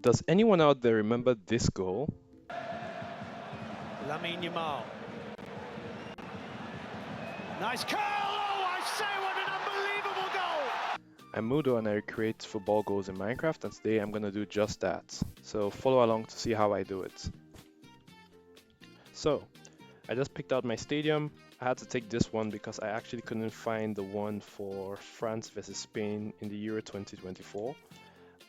Does anyone out there remember this goal? Yamal. Nice curl! Oh, I say, what an unbelievable goal! I'm Mudo and I create football goals in Minecraft, and today I'm gonna do just that. So follow along to see how I do it. So, I just picked out my stadium. I had to take this one because I actually couldn't find the one for France versus Spain in the Euro 2024.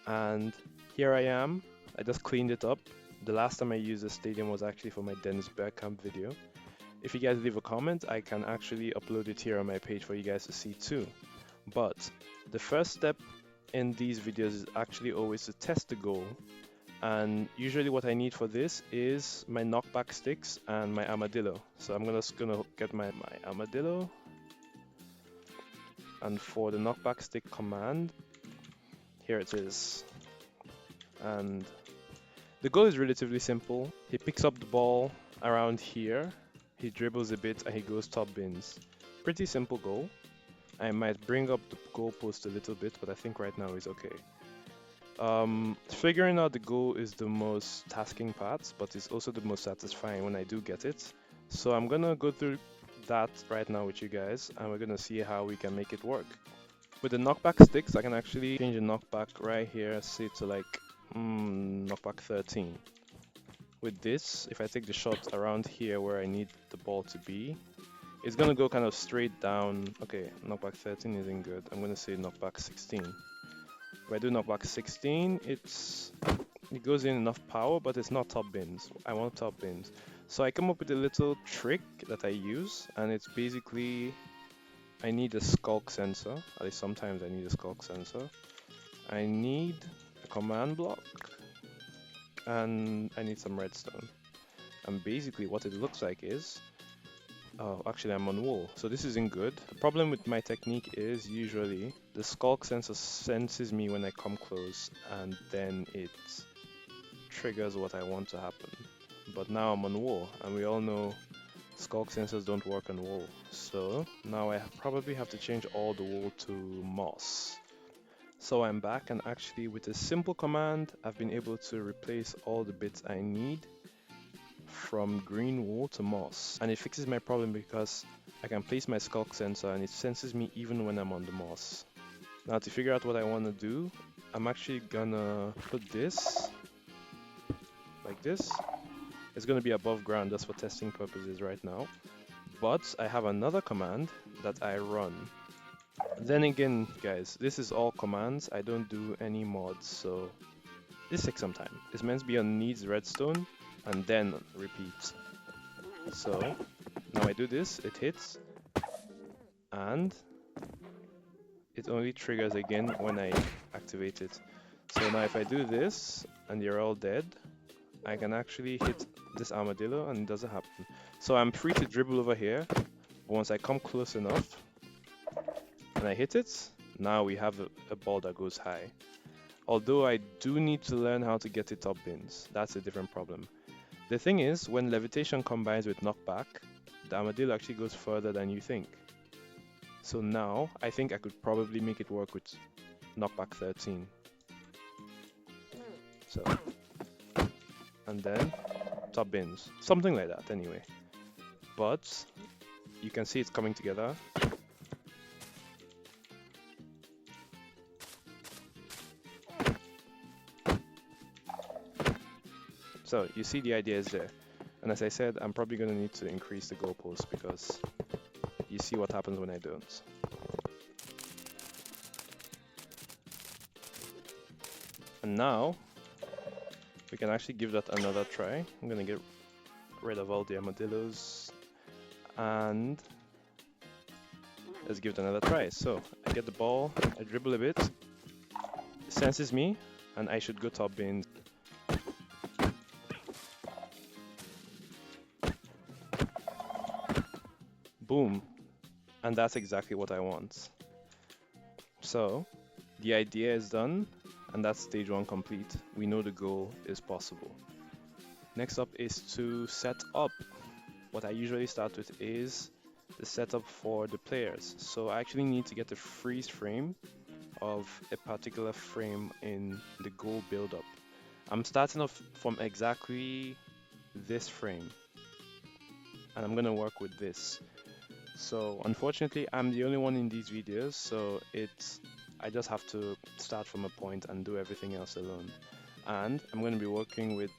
And here I am. I just cleaned it up. The last time I used the stadium was actually for my Dennis Bergkamp video. If you guys leave a comment, I can actually upload it here on my page for you guys to see too. But the first step in these videos is actually always to test the goal. And usually what I need for this is my knockback sticks and my armadillo. So I'm just gonna get my armadillo. And for the knockback stick command, here it is. And the goal is relatively simple. He picks up the ball around here, he dribbles a bit and he goes top bins. Pretty simple goal. I might bring up the goalpost a little bit, but I think right now is okay. Figuring out the goal is the most tasking part, but it's also the most satisfying when I do get it. So I'm gonna go through that right now with you guys, and we're gonna see how we can make it work. With the knockback sticks, I can actually change the knockback right here, say to like knockback 13. With this, if I take the shot around here where I need the ball to be, it's gonna go kind of straight down. Okay, knockback 13 isn't good. I'm gonna say knockback 16. If I do knockback 16, it goes in enough power, but it's not top bins. I want top bins. So I come up with a little trick that I use, and it's basically I need a skulk sensor. At least sometimes I need a skulk sensor. I need a command block, and I need some redstone. And basically what it looks like is oh, actually I'm on wool, so this isn't good. The problem with my technique is usually the skulk sensor senses me when I come close and then it triggers what I want to happen. But now I'm on wool and we all know skulk sensors don't work on wool. So now I probably have to change all the wool to moss. So I'm back and actually with a simple command I've been able to replace all the bits I need from green wool to moss, and it fixes my problem because I can place my skulk sensor and it senses me even when I'm on the moss. Now to figure out what I want to do, I'm actually gonna put this like this. It's gonna be above ground, that's for testing purposes right now. But I have another command that I run. Then again, guys, this is all commands. I don't do any mods, so this takes some time. It's meant to be on needs redstone and then repeat. So now I do this, it hits, and it only triggers again when I activate it. So now if I do this and you're all dead, I can actually hit this armadillo and it doesn't happen. So I'm free to dribble over here, but once I come close enough and I hit it, now we have a ball that goes high. Although I do need to learn how to get it up bins, that's a different problem. The thing is, when levitation combines with knockback, the armadillo actually goes further than you think. So now, I think I could probably make it work with knockback 13. So, and then top bins. Something like that anyway. But, you can see it's coming together. So, you see the idea is there. And as I said, I'm probably going to need to increase the goalpost because you see what happens when I don't. And now, we can actually give that another try. I'm gonna get rid of all the armadillos and let's give it another try. So I get the ball, I dribble a bit, it senses me, and I should go top bins. Boom. And that's exactly what I want. So the idea is done, and that's stage 1 complete. We know the goal is possible. Next up is to set up. What I usually start with is the setup for the players. So I actually need to get a freeze frame of a particular frame in the goal build-up. I'm starting off from exactly this frame, and I'm gonna work with this. So unfortunately, I'm the only one in these videos, so I just have to start from a point and do everything else alone. And I'm gonna be working with,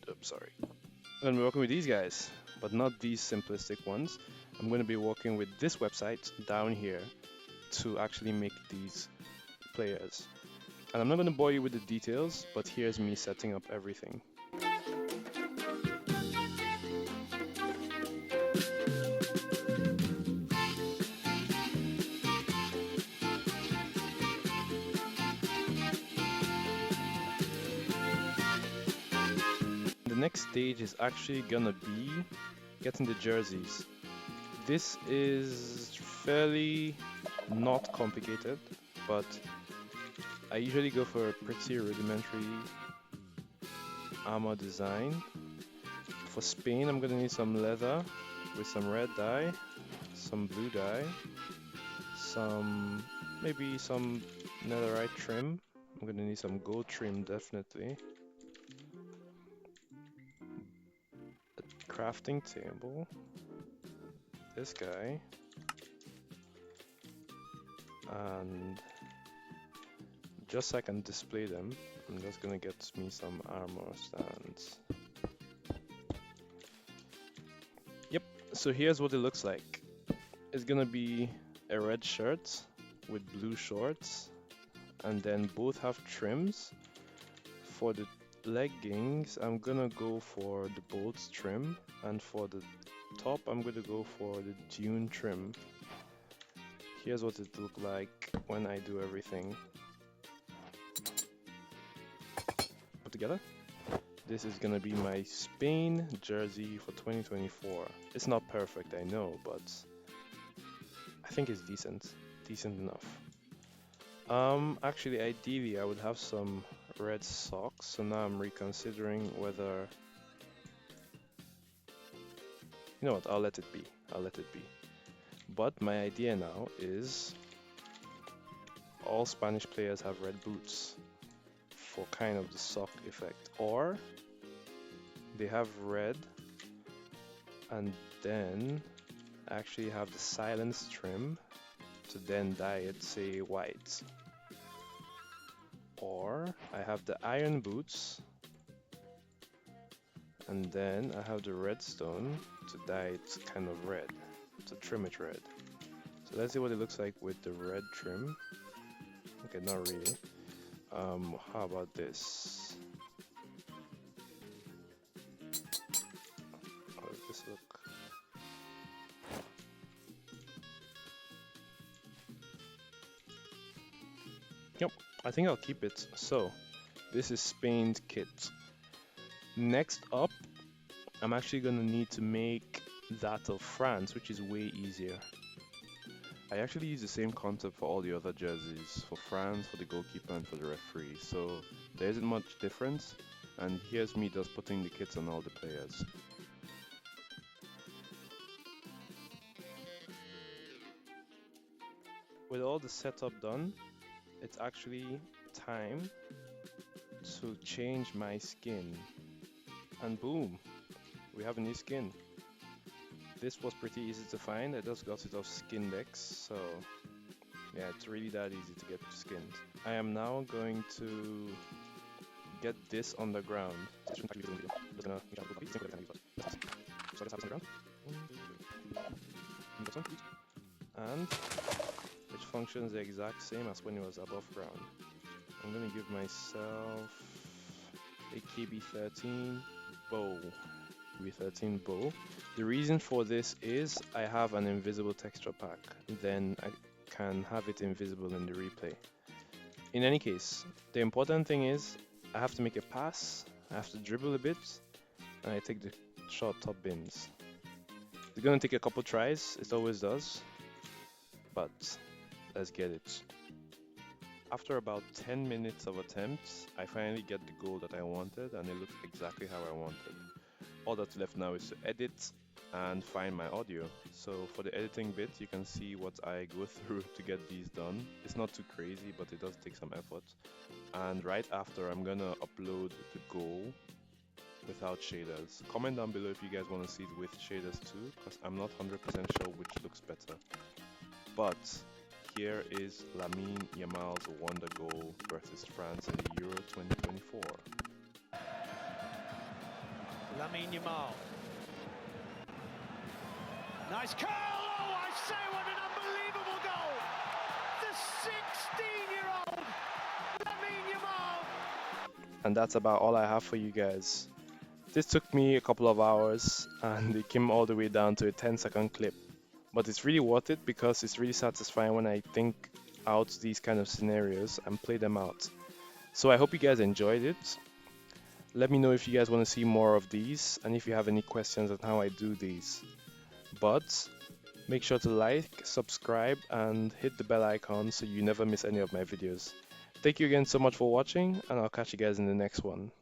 oops, sorry. I'm gonna be working with these guys, but not these simplistic ones. I'm gonna be working with this website down here to actually make these players. And I'm not gonna bore you with the details, but here's me setting up everything. The next stage is actually gonna be getting the jerseys. This is fairly not complicated, but I usually go for a pretty rudimentary armor design. For Spain, I'm gonna need some leather with some red dye, some blue dye, maybe some netherite trim. I'm gonna need some gold trim definitely. A crafting table. This guy. And just so I can display them, I'm just gonna get me some armor stands. Yep, so here's what it looks like. It's gonna be a red shirt with blue shorts, and then both have trims. For the leggings, I'm gonna go for the bolts trim, and for the top, I'm gonna go for the dune trim. Here's what it look like when I do everything put together. This is gonna be my Spain jersey for 2024. It's not perfect, I know, but I think it's decent enough. Actually, ideally, I would have some red socks, so now I'm reconsidering whether, you know what, I'll let it be. I'll let it be. But my idea now is all Spanish players have red boots for kind of the sock effect, or they have red and then actually have the silence trim to then dye it, say, white. Or I have the iron boots and then I have the redstone to dye it kind of red, to trim it red. So let's see what it looks like with the red trim. Okay, not really. How about this? How does this look? Yep, I think I'll keep it. So, this is Spain's kit. Next up, I'm actually gonna need to make that of France, which is way easier. I actually use the same concept for all the other jerseys, for France, for the goalkeeper, and for the referee, so there isn't much difference, and here's me just putting the kits on all the players. With all the setup done, it's actually time to change my skin. And boom, we have a new skin. This was pretty easy to find. I just got it off Skindex, so yeah, it's really that easy to get skinned. I am now going to get this on the ground. And it functions the exact same as when it was above ground. I'm gonna give myself a KB13 bow. KB13 bow. The reason for this is I have an invisible texture pack. Then I can have it invisible in the replay. In any case, the important thing is I have to make a pass, I have to dribble a bit, and I take the short top bins. It's gonna take a couple tries, it always does, but let's get it. After about 10 minutes of attempts, I finally get the goal that I wanted, and it looks exactly how I wanted. All that's left now is to edit and find my audio. So for the editing bit, you can see what I go through to get these done. It's not too crazy, but it does take some effort. and right after I'm gonna upload the goal without shaders. Comment down below if you guys want to see it with shaders too, because I'm not 100% sure which looks better. But here is Lamine Yamal's wonder goal versus France in the Euro 2024. Lamine Yamal. Nice curl! Oh, I say, what an unbelievable goal! The 16-year-old Lamine Yamal. And that's about all I have for you guys. This took me a couple of hours and it came all the way down to a 10-second clip. But it's really worth it because it's really satisfying when I think out these kind of scenarios and play them out. So I hope you guys enjoyed it. Let me know if you guys want to see more of these and if you have any questions on how I do these. But make sure to like, subscribe, and hit the bell icon so you never miss any of my videos. Thank you again so much for watching, and I'll catch you guys in the next one.